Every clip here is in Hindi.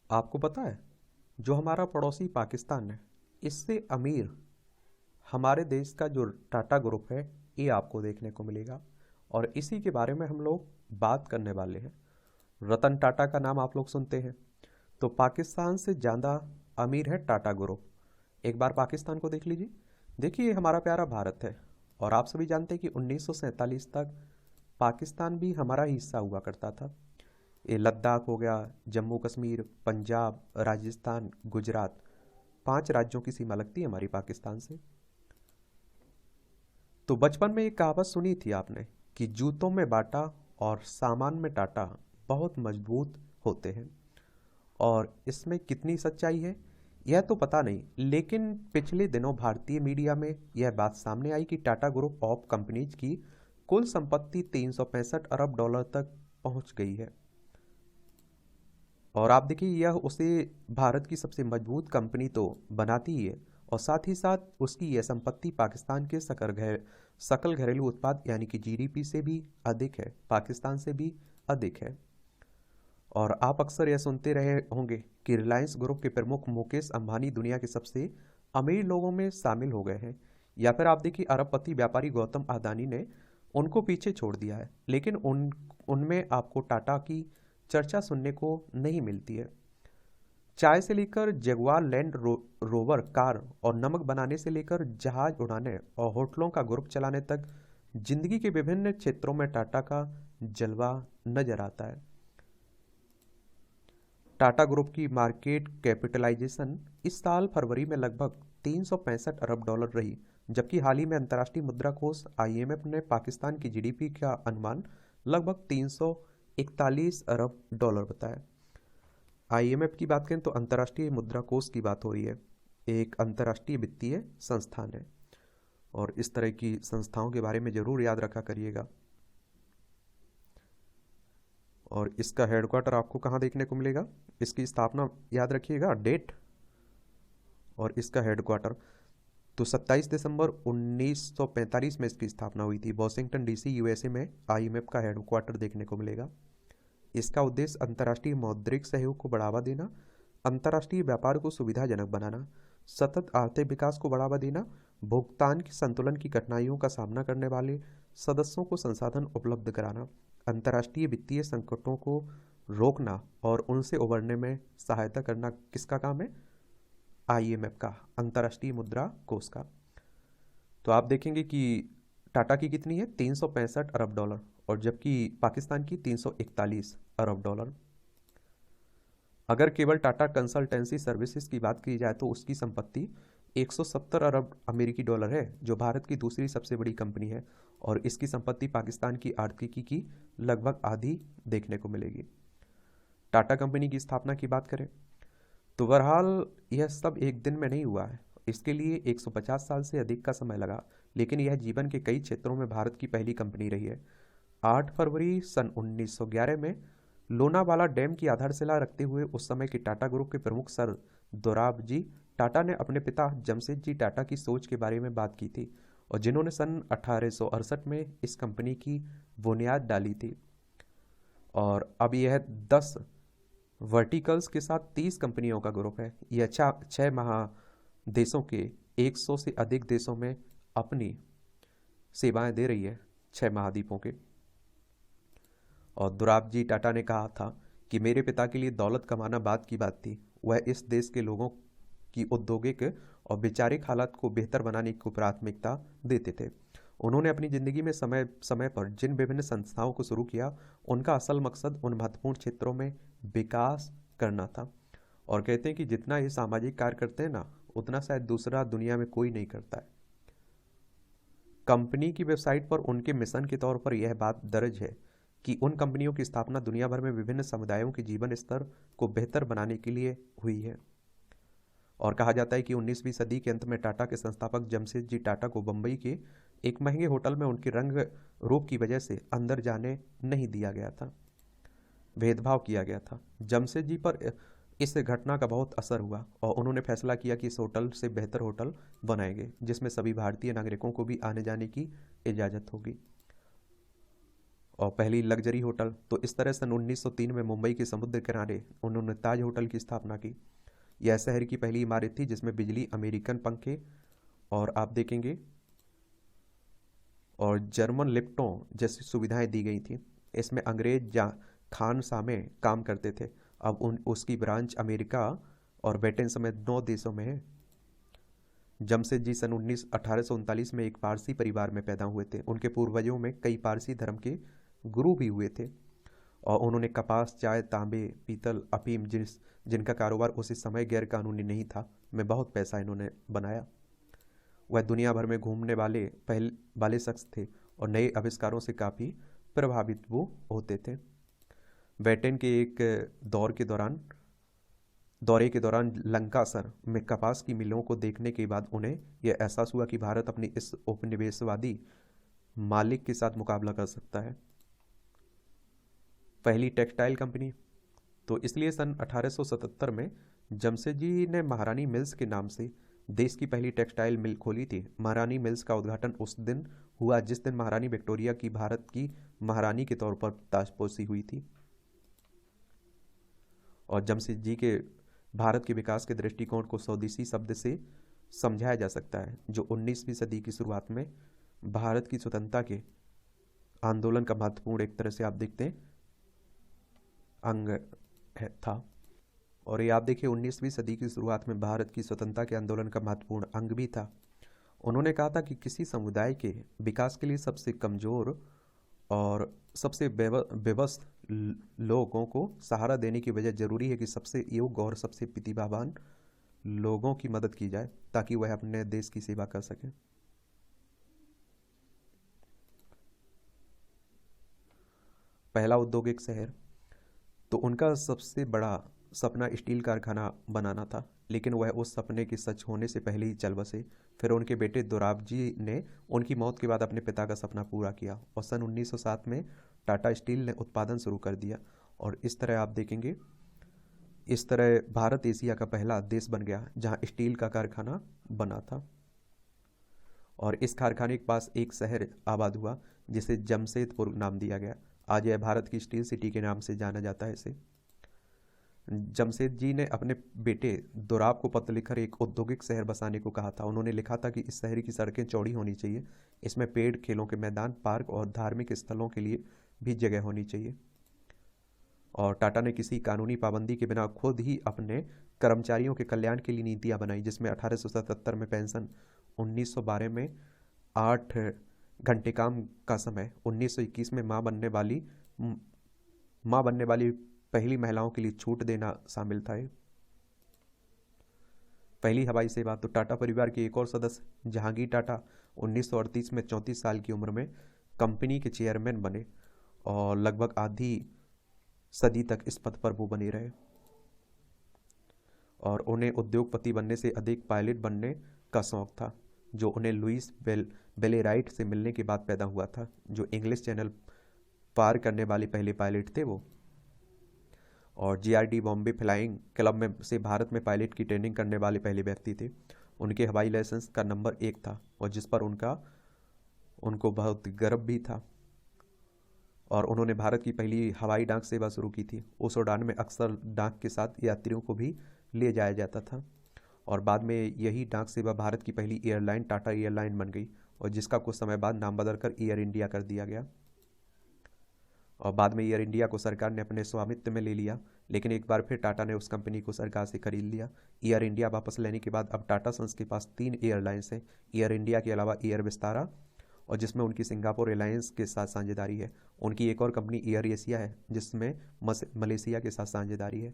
आपको पता है, जो हमारा पड़ोसी पाकिस्तान है, इससे अमीर हमारे देश का जो टाटा ग्रुप है, ये आपको देखने को मिलेगा। और इसी के बारे में हम लोग बात करने वाले हैं। रतन टाटा का नाम आप लोग सुनते हैं, तो पाकिस्तान से ज़्यादा अमीर है टाटा ग्रुप। एक बार पाकिस्तान को देख लीजिए। देखिए, ये हमारा प्यारा भारत है, और आप सभी जानते हैं कि 1947 तक पाकिस्तान भी हमारा ही हिस्सा हुआ करता था। ये लद्दाख हो गया, जम्मू कश्मीर, पंजाब, राजस्थान, गुजरात, 5 राज्यों की सीमा लगती है हमारी पाकिस्तान से। तो बचपन में एक कहावत सुनी थी आपने कि जूतों में बाटा और सामान में टाटा बहुत मजबूत होते हैं। और इसमें कितनी सच्चाई है यह तो पता नहीं, लेकिन पिछले दिनों भारतीय मीडिया में यह बात सामने आई कि टाटा ग्रुप ऑफ कंपनीज की कुल संपत्ति 365 अरब डॉलर तक पहुंच गई है। और आप देखिए, यह उसे भारत की सबसे मजबूत कंपनी तो बनाती ही है, और साथ ही साथ उसकी यह संपत्ति पाकिस्तान के सकल घरेलू उत्पाद यानी कि जीडीपी से भी अधिक है, पाकिस्तान से भी अधिक है। और आप अक्सर यह सुनते रहे होंगे कि रिलायंस ग्रुप के प्रमुख मुकेश अंबानी दुनिया के सबसे अमीर लोगों में शामिल हो गए हैं। या फिर आप देखिए, अरबपति व्यापारी गौतम अदानी ने उनको पीछे छोड़ दिया है, लेकिन उनमें आपको टाटा की चर्चा सुनने को नहीं मिलती है। चाय से लेकर जगुआर रोवर कार, और नमक बनाने से लेकर जहाज उड़ाने और होटलों का ग्रुप चलाने तक जिंदगी के विभिन्न क्षेत्रों में टाटा का जलवा नजर आता है। टाटा ग्रुप की मार्केट कैपिटलाइजेशन इस साल फरवरी में लगभग 365 अरब डॉलर रही, जबकि हाल ही में अंतर्राष्ट्रीय मुद्रा कोष आईएमएफ ने पाकिस्तान की जीडीपी का अनुमान लगभग 341 अरब डॉलर बताया। आईएमएफ की बात करें तो अंतर्राष्ट्रीय मुद्रा कोष की बात हो रही है, एक अंतर्राष्ट्रीय वित्तीय संस्थान है। और इस तरह की संस्थाओं के बारे में जरूर याद रखा करिएगा। और इसका हेडक्वार्टर आपको कहाँ देखने को मिलेगा, इसकी स्थापना याद रखिएगा, डेट और इसका हेडक्वार्टर। तो 27 दिसंबर 1945 में इसकी स्थापना हुई थी। वॉशिंगटन डीसी यूएसए में आईएमएफ का हेडक्वार्टर देखने को मिलेगा। इसका उद्देश्य अंतर्राष्ट्रीय मौद्रिक सहयोग को बढ़ावा देना, अंतर्राष्ट्रीय व्यापार को सुविधाजनक बनाना, सतत आर्थिक विकास को बढ़ावा देना, भुगतान के संतुलन की कठिनाइयों का सामना करने वाले सदस्यों को संसाधन उपलब्ध कराना, अंतर्राष्ट्रीय वित्तीय संकटों को रोकना और उनसे उबरने में सहायता करना किसका काम है? आईएमएफ का, अंतर्राष्ट्रीय मुद्रा कोष का। तो आप देखेंगे कि टाटा की कितनी है, 365 अरब डॉलर, और जबकि पाकिस्तान की 341 अरब डॉलर। अगर केवल टाटा कंसल्टेंसी सर्विसेज की बात की जाए तो उसकी संपत्ति 170 अरब अमेरिकी डॉलर है, जो भारत की दूसरी सबसे बड़ी कंपनी है। और इसकी संपत्ति पाकिस्तान की आर्थिकी की लगभग आधी देखने को मिलेगी। टाटा कंपनी की स्थापना की बात करें तो बहरहाल यह सब एक दिन में नहीं हुआ है, इसके लिए 150 साल से अधिक का समय लगा, लेकिन यह जीवन के कई क्षेत्रों में भारत की पहली कंपनी रही है। 8 फरवरी सन 1911 में लोनावाला डैम की आधारशिला रखते हुए उस समय के टाटा ग्रुप के प्रमुख सर दोराबजी टाटा ने अपने पिता जमशेदजी टाटा की सोच के बारे में बात की थी, और जिन्होंने सन 1868 में इस कंपनी की बुनियाद डाली थी। और अब यह 10 वर्टिकल्स के साथ 30 कंपनियों का ग्रुप है। यह 6 महादेशों के 100 से अधिक देशों में अपनी सेवाएं दे रही है, 6 महाद्वीपों के। और दोराबजी टाटा ने कहा था कि मेरे पिता के लिए दौलत कमाना बात की बात थी, वह इस देश के लोगों की औद्योगिक और वैचारिक हालत को बेहतर बनाने को प्राथमिकता देते थे। उन्होंने अपनी ज़िंदगी में समय समय पर जिन विभिन्न संस्थाओं को शुरू किया, उनका असल मकसद उन महत्वपूर्ण क्षेत्रों में विकास करना था। और कहते हैं कि जितना ये सामाजिक कार्य करते हैं ना, उतना शायद दूसरा दुनिया में कोई नहीं करता है। कंपनी की वेबसाइट पर उनके मिशन के तौर पर यह बात दर्ज है कि उन कंपनियों की स्थापना दुनिया भर में विभिन्न समुदायों के जीवन स्तर को बेहतर बनाने के लिए हुई है। और कहा जाता है कि 19वीं सदी के अंत में टाटा के संस्थापक जमशेदजी टाटा को बम्बई के एक महंगे होटल में उनके रंग रूप की वजह से अंदर जाने नहीं दिया गया था, भेदभाव किया गया था। जमशेदजी पर इस घटना का बहुत असर हुआ, और उन्होंने फैसला किया कि इस होटल से बेहतर होटल बनाएंगे जिसमें सभी भारतीय नागरिकों को भी आने जाने की इजाज़त होगी। और पहली लग्जरी होटल। तो इस तरह सन 1903 में मुंबई के समुद्र किनारे उन्होंने ताज होटल की स्थापना की। यह शहर की पहली इमारत थी जिसमें बिजली, अमेरिकन पंखे और आप देखेंगे और जर्मन लिफ्टों जैसी सुविधाएं दी गई थी। इसमें अंग्रेज खानसा में काम करते थे। अब उसकी ब्रांच अमेरिका और ब्रिटेन समेत 9 देशों में है। जमशेदजी सन 1839 में एक पारसी परिवार में पैदा हुए थे। उनके पूर्वजों में कई पारसी धर्म के गुरु भी हुए थे और उन्होंने कपास, चाय, तांबे, पीतल, अफीम जिनका कारोबार उसी समय गैर कानूनी नहीं था, में बहुत पैसा इन्होंने बनाया। वह दुनिया भर में घूमने वाले शख्स थे और नए आविष्कारों से काफ़ी प्रभावित वो होते थे। ब्रिटेन के एक दौरे के दौरान लंकासर में कपास की मिलों को देखने के बाद उन्हें यह एहसास हुआ कि भारत अपनी इस उपनिवेशवादी मालिक के साथ मुकाबला कर सकता है। पहली टेक्सटाइल कंपनी। तो इसलिए सन 1877 में जमशेदजी ने महारानी मिल्स के नाम से देश की पहली टेक्सटाइल मिल खोली थी। महारानी मिल्स का उद्घाटन उस दिन हुआ जिस दिन महारानी विक्टोरिया की भारत की महारानी के तौर पर ताजपोशी हुई थी। और जमशेदजी के भारत के विकास के दृष्टिकोण को स्वदेशी शब्द से समझाया जा सकता है, जो 19वीं सदी की शुरुआत में भारत की स्वतंत्रता के आंदोलन का महत्वपूर्ण, एक तरह से आप देखते हैं, अंग था। और ये आप देखिए 19वीं सदी की शुरुआत में भारत की स्वतंत्रता के आंदोलन का महत्वपूर्ण अंग भी था। उन्होंने कहा था कि किसी समुदाय के विकास के लिए सबसे कमजोर और सबसे बेबस लोगों को सहारा देने की वजह जरूरी है कि सबसे योग्य और सबसे प्रतिभावान लोगों की मदद की जाए ताकि वह अपने देश की सेवा कर सकें। पहला औद्योगिक शहर। तो उनका सबसे बड़ा सपना स्टील कारखाना बनाना था, लेकिन वह उस सपने के सच होने से पहले ही चल बसे। फिर उनके बेटे दोराबजी ने उनकी मौत के बाद अपने पिता का सपना पूरा किया और सन 1907 में टाटा स्टील ने उत्पादन शुरू कर दिया। और इस तरह आप देखेंगे, इस तरह भारत एशिया का पहला देश बन गया जहां स्टील का कारखाना बना था। और इस कारखाने के पास एक शहर आबाद हुआ जिसे जमशेदपुर नाम दिया गया। आज यह भारत की स्टील सिटी के नाम से जाना जाता है इसे। जमशेदजी ने अपने बेटे दोराब को पत्र लिखकर एक औद्योगिक शहर बसाने को कहा था। उन्होंने लिखा था कि इस शहर की सड़कें चौड़ी होनी चाहिए, इसमें पेड़, खेलों के मैदान, पार्क और धार्मिक स्थलों के लिए भी जगह होनी चाहिए। और टाटा ने किसी कानूनी पाबंदी के बिना खुद ही अपने कर्मचारियों के कल्याण के लिए नीतियां बनाई, जिसमें 1877 में पेंशन, 1912 में 8 घंटे काम का समय, 1921 में मां बनने वाली पहली महिलाओं के लिए छूट देना शामिल था। पहली हवाई सेवा। तो टाटा परिवार के एक और सदस्य जहांगीर टाटा 1938 में 34 साल की उम्र में कंपनी के चेयरमैन बने और लगभग आधी सदी तक इस पद पर वो बने रहे। और उन्हें उद्योगपति बनने से अधिक पायलट बनने का शौक था, जो उन्हें लुइस बेलेराइट से मिलने के बाद पैदा हुआ था, जो इंग्लिश चैनल पार करने वाले पहले पायलट थे वो। और जीआरडी बॉम्बे फ्लाइंग क्लब में से भारत में पायलट की ट्रेनिंग करने वाले पहले व्यक्ति थे। उनके हवाई लाइसेंस का नंबर 1 था और जिस पर उनको बहुत गर्व भी था। और उन्होंने भारत की पहली हवाई डाक सेवा शुरू की थी। उस उड़ान में अक्सर डाक के साथ यात्रियों को भी ले जाया जाता था। और बाद में यही डाक सेवा भारत की पहली एयरलाइन टाटा एयरलाइन बन गई और जिसका कुछ समय बाद नाम बदलकर एयर इंडिया कर दिया गया। और बाद में एयर इंडिया को सरकार ने अपने स्वामित्व में ले लिया, लेकिन एक बार फिर टाटा ने उस कंपनी को सरकार से खरीद लिया। एयर इंडिया वापस लेने के बाद अब टाटा सन्स के पास 3 एयरलाइंस हैं, एयर इंडिया के अलावा एयर विस्तारा, और जिसमें उनकी सिंगापुर एयरलाइंस के साथ साझेदारी है। उनकी एक और कंपनी एयर एशिया है जिसमें मलेशिया के साथ साझेदारी है।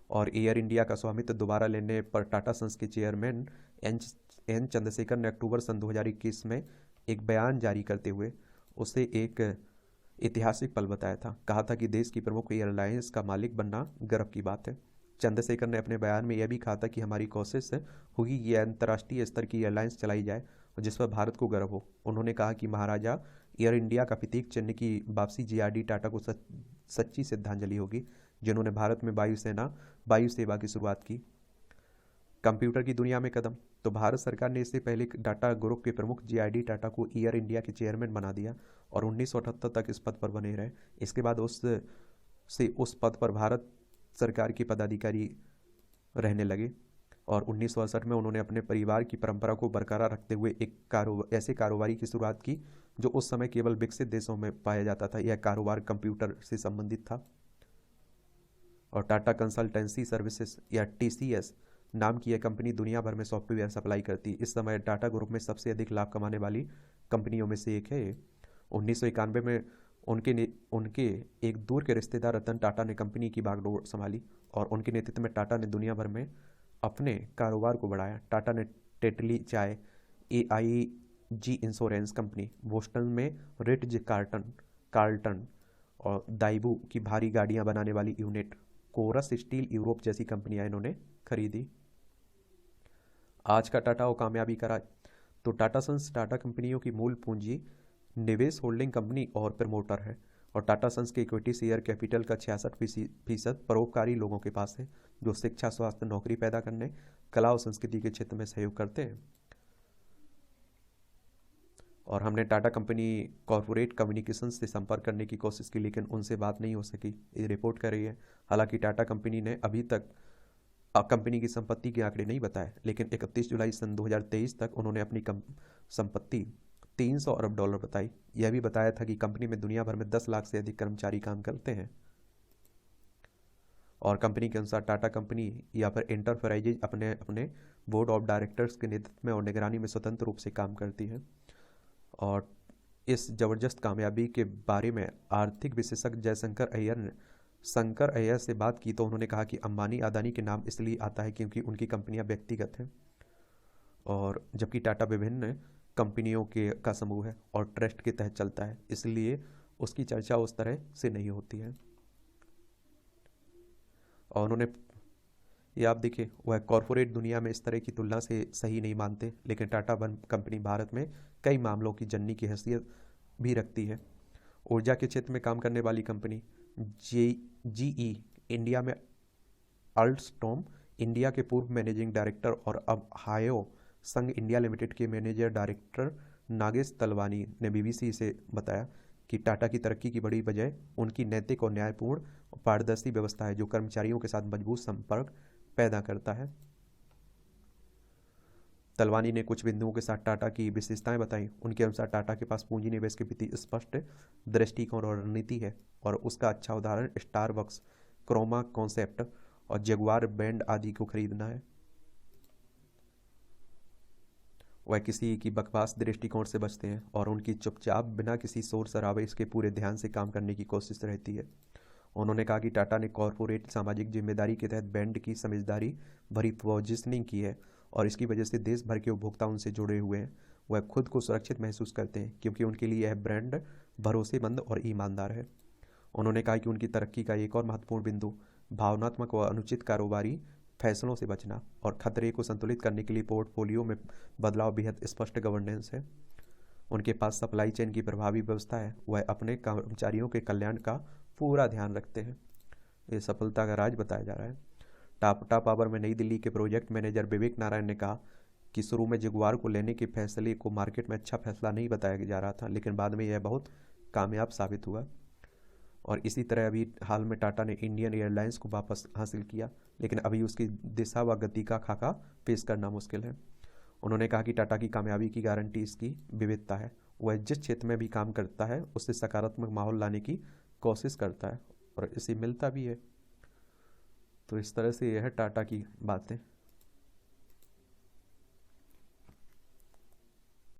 और एयर इंडिया का स्वामित्व दोबारा लेने पर टाटा सन्स के चेयरमैन एन चंद्रशेखर ने अक्टूबर सन 2021 में एक बयान जारी करते हुए उसे एक ऐतिहासिक पल बताया था। कहा था कि देश की प्रमुख एयरलाइंस का मालिक बनना गर्व की बात है। चंद्रशेखर ने अपने बयान में यह भी कहा था कि हमारी कोशिश होगी ये अंतर्राष्ट्रीय स्तर की एयरलाइंस चलाई जाए और जिस पर भारत को गर्व हो। उन्होंने कहा कि महाराजा एयर इंडिया का प्रतीक चिन्ह की वापसी जीआरडी टाटा को सच्ची श्रद्धांजलि होगी, जिन्होंने भारत में वायु सेवा की शुरुआत की। कंप्यूटर की दुनिया में कदम। तो भारत सरकार ने इससे पहले टाटा ग्रुप के प्रमुख जीआईडी टाटा को एयर इंडिया के चेयरमैन बना दिया और 1978 तक इस पद पर बने रहे। इसके बाद उस पद पर भारत सरकार के पदाधिकारी रहने लगे और 1968 में उन्होंने अपने परिवार की परंपरा को बरकरार रखते हुए एक ऐसे कारोबारी की शुरुआत की जो उस समय केवल विकसित देशों में पाया जाता था। यह कारोबार कंप्यूटर से संबंधित था और टाटा कंसल्टेंसी सर्विसेज या टीसीएस नाम की यह कंपनी दुनिया भर में सॉफ्टवेयर सप्लाई करती। इस समय टाटा ग्रुप में सबसे अधिक लाभ कमाने वाली कंपनियों में से एक है। 1991 में उनके एक दूर के रिश्तेदार रतन टाटा ने कंपनी की बागडोर संभाली और उनके नेतृत्व में टाटा ने दुनिया भर में अपने कारोबार को बढ़ाया। टाटा ने टेटली चाय, AIG इंश्योरेंस कंपनी, बोस्टन में रिट्ज कार्लटन और दाइबू की भारी गाड़ियां बनाने वाली यूनिट, कोरस स्टील यूरोप जैसी कंपनियां इन्होंने खरीदी। आज का टाटा और कामयाबी का राज। तो टाटा सन्स टाटा कंपनियों की मूल पूंजी, निवेश, होल्डिंग कंपनी और प्रमोटर है और टाटा सन्स के इक्विटी शेयर कैपिटल का 66% परोपकारी लोगों के पास है जो शिक्षा, स्वास्थ्य, नौकरी पैदा करने, कला और संस्कृति के क्षेत्र में सहयोग करते हैं। और हमने टाटा कंपनी कॉरपोरेट कम्युनिकेशन से संपर्क करने की कोशिश की लेकिन उनसे बात नहीं हो सकी, ये रिपोर्ट कर रही है। हालांकि टाटा कंपनी ने अभी तक कंपनी की संपत्ति के आंकड़े नहीं बताए, लेकिन 31 जुलाई सन 2023 तक उन्होंने अपनी संपत्ति $300 अरब बताई। यह भी बताया था कि कंपनी में दुनिया भर में 10 लाख से अधिक कर्मचारी काम करते हैं और कंपनी के अनुसार टाटा कंपनी या फिर एंटरप्राइजेज अपने अपने बोर्ड ऑफ डायरेक्टर्स के नेतृत्व में और निगरानी में स्वतंत्र रूप से काम करती है। और इस जबरदस्त कामयाबी के बारे में आर्थिक विशेषज्ञ शंकर अय्यर से बात की तो उन्होंने कहा कि अंबानी अदानी के नाम इसलिए आता है क्योंकि उनकी कंपनियां व्यक्तिगत हैं और जबकि टाटा विभिन्न कंपनियों का समूह है और ट्रस्ट के तहत चलता है, इसलिए उसकी चर्चा उस तरह से नहीं होती है। और उन्होंने ये आप देखिए, वह कॉरपोरेट दुनिया में इस तरह की तुलना से सही नहीं मानते, लेकिन टाटा कंपनी भारत में कई मामलों की जननी की हैसियत भी रखती है। ऊर्जा के क्षेत्र में काम करने वाली कंपनी GE इंडिया में अल्स्टॉम इंडिया के पूर्व मैनेजिंग डायरेक्टर और अब हायो संघ इंडिया लिमिटेड के मैनेजर डायरेक्टर नागेश तलवानी ने BBC से बताया कि टाटा की तरक्की की बड़ी वजह उनकी नैतिक और न्यायपूर्ण और पारदर्शी व्यवस्था है जो कर्मचारियों के साथ मजबूत संपर्क पैदा करता है। तलवानी ने कुछ बिंदुओं के साथ टाटा की विशेषताएं बताई। उनके अनुसार टाटा के पास पूंजी निवेश के प्रति स्पष्ट दृष्टिकोण और रणनीति है और उसका अच्छा उदाहरण स्टारबक्स, क्रोमा कॉन्सेप्ट और जगुआर बैंड आदि को खरीदना है। वह किसी की बकवास दृष्टिकोण से बचते हैं और उनकी चुपचाप बिना किसी शोर शराबे इसके पूरे ध्यान से काम करने की कोशिश रहती है। उन्होंने कहा कि टाटा ने कॉरपोरेट सामाजिक जिम्मेदारी के तहत बैंड की समझदारी भरी पोजीशनिंग की है और इसकी वजह से देश भर के उपभोक्ता उनसे जुड़े हुए हैं। वह खुद को सुरक्षित महसूस करते हैं क्योंकि उनके लिए यह ब्रांड भरोसेमंद और ईमानदार है। उन्होंने कहा कि उनकी तरक्की का एक और महत्वपूर्ण बिंदु भावनात्मक व अनुचित कारोबारी फैसलों से बचना और खतरे को संतुलित करने के लिए पोर्टफोलियो में बदलाव बेहद स्पष्ट गवर्नेंस है। उनके पास सप्लाई चेन की प्रभावी व्यवस्था है। वह अपने कर्मचारियों के कल्याण का पूरा ध्यान रखते हैं। ये सफलता का राज बताया जा रहा है। टाटा पावर में नई दिल्ली के प्रोजेक्ट मैनेजर विवेक नारायण ने कहा कि शुरू में जगुआर को लेने के फैसले को मार्केट में अच्छा फैसला नहीं बताया जा रहा था, लेकिन बाद में यह बहुत कामयाब साबित हुआ। और इसी तरह अभी हाल में टाटा ने इंडियन एयरलाइंस को वापस हासिल किया, लेकिन अभी उसकी दिशा व गति का खाका पेश करना मुश्किल है। उन्होंने कहा कि टाटा की कामयाबी की गारंटी इसकी विविधता है। वह जिस क्षेत्र में भी काम करता है उससे सकारात्मक माहौल लाने की कोशिश करता है और इसे मिलता भी है। तो इस तरह से यह है टाटा की बातें।